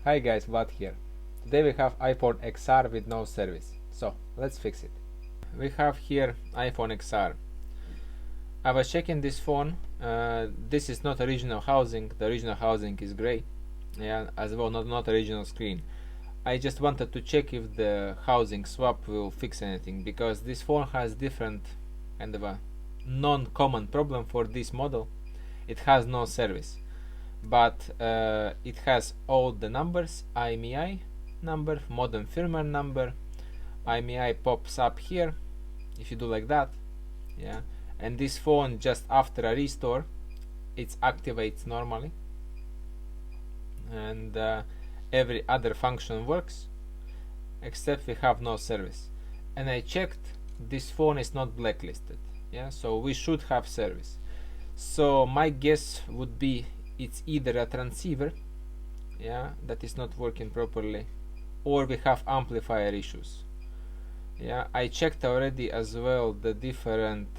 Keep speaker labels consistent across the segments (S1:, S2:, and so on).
S1: Hi guys, Vlad here. Today we have iPhone XR with no service. So let's fix it. We have here iPhone XR. I was checking this phone. This is not original housing. The original housing is gray. Yeah, as well not original screen. I just wanted to check if the housing swap will fix anything, because this phone has different kind of a non-common problem for this model. It has no service, but it has all the numbers: IMEI number, modem firmware number. IMEI pops up here if you do like that, yeah. And this phone, just after a restore, it activates normally, and every other function works except we have no service. And I checked, this phone is not blacklisted, yeah, so we should have service. So my guess would be it's either a transceiver, yeah, that is not working properly, or we have amplifier issues. Yeah, I checked already as well the different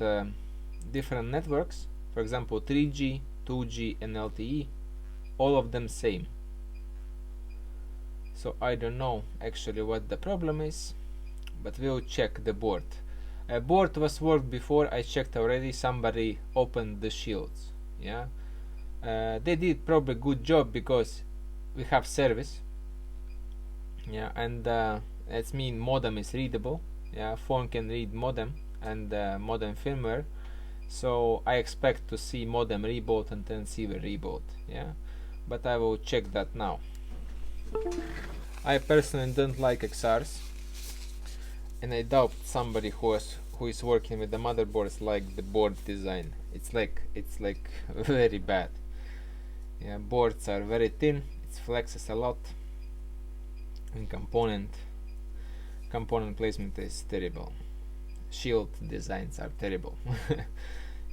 S1: networks. For example, 3G, 2G and LTE, all of them same. So I don't know actually what the problem is, but we'll check the board. Board was worked before. I checked already. Somebody opened the shields. Yeah, they did probably good job because we have service. Yeah, and that's mean modem is readable. Yeah, phone can read modem and modem firmware. So I expect to see modem reboot and transceiver reboot. Yeah, but I will check that now. I personally don't like XRs, and I doubt somebody who is working with the motherboards like the board design. It's like very bad. Yeah, boards are very thin. It flexes a lot, and component placement is terrible. Shield designs are terrible.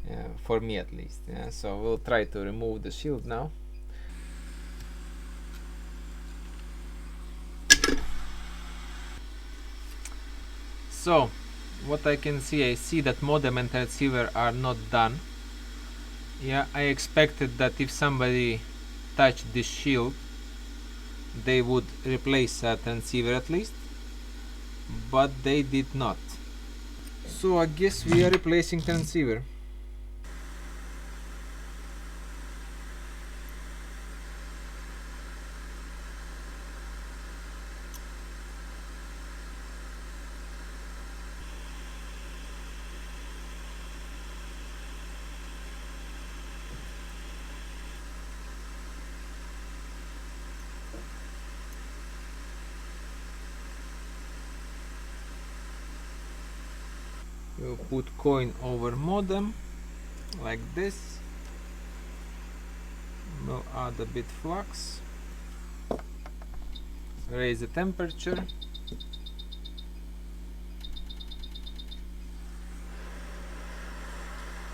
S1: Yeah, for me at least. Yeah, so we'll try to remove the shield now. So what I can see, I see that modem and transceiver are not done. Yeah, I expected that if somebody touched this shield, they would replace a transceiver at least, but they did not. So I guess we are replacing transceiver. We'll put coin over modem like this. We'll add a bit flux, raise the temperature,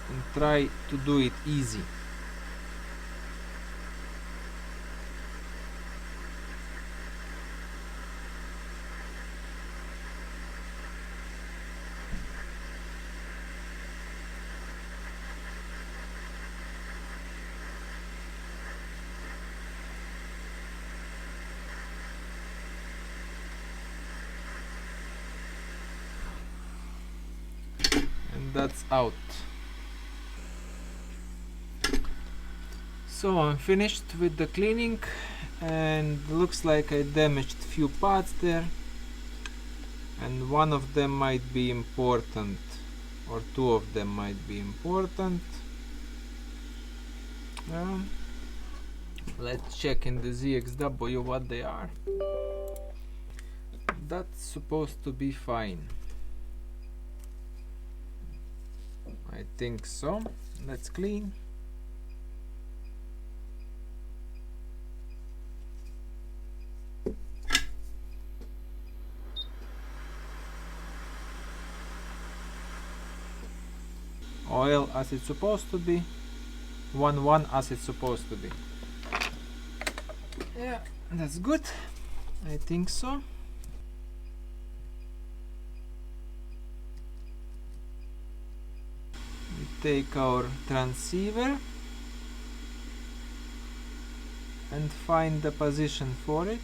S1: and try to do it easy. And that's out. So I'm finished with the cleaning, and looks like I damaged few parts there, and one of them might be important, or two of them might be important. Let's check in the ZXW what they are. That's supposed to be fine. I think so. Let's clean. Oil as it's supposed to be. 1 as it's supposed to be. Yeah, that's good. I think so. We take our transceiver and find the position for it.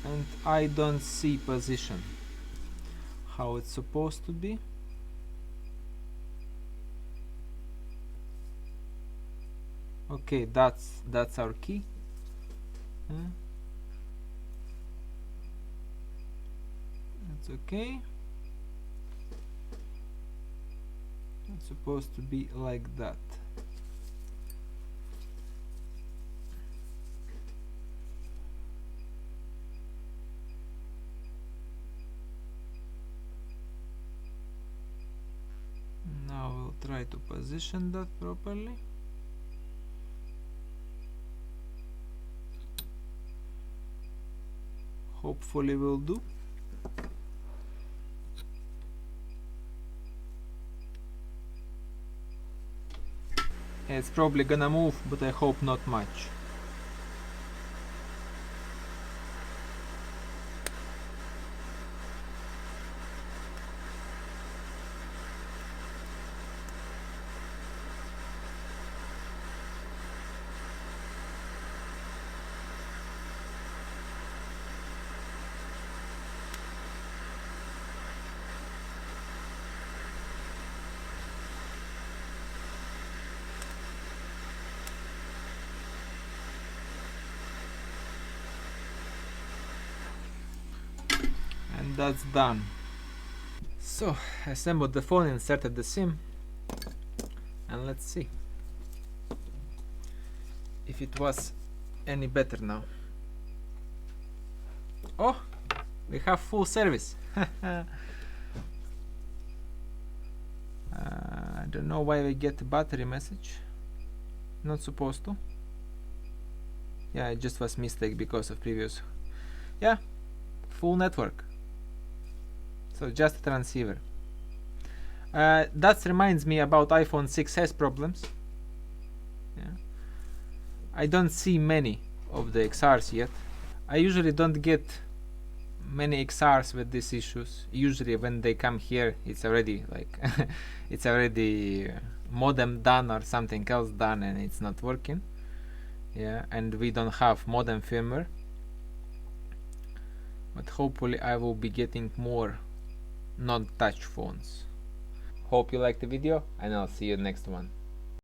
S1: And I don't see position how it's supposed to be. Okay, that's our key. That's okay. It's supposed to be like that. Now we'll try to position that properly. Hopefully will do. It's probably gonna move, but I hope not much. And that's done. So I assembled the phone, inserted the SIM, and let's see if it was any better now. Oh, we have full service. I don't know why we get a battery message. Not supposed to. Yeah, it just was mistake because of previous. Yeah, full network. So just a transceiver. That reminds me about iPhone 6s problems. Yeah. I don't see many of the XRs yet. I usually don't get many XRs with these issues. Usually when they come here, it's already like it's already modem done or something else done, and it's not working. Yeah, and we don't have modem firmware. But hopefully I will be getting more non-touch phones. Hope you liked the video, and I'll see you next one.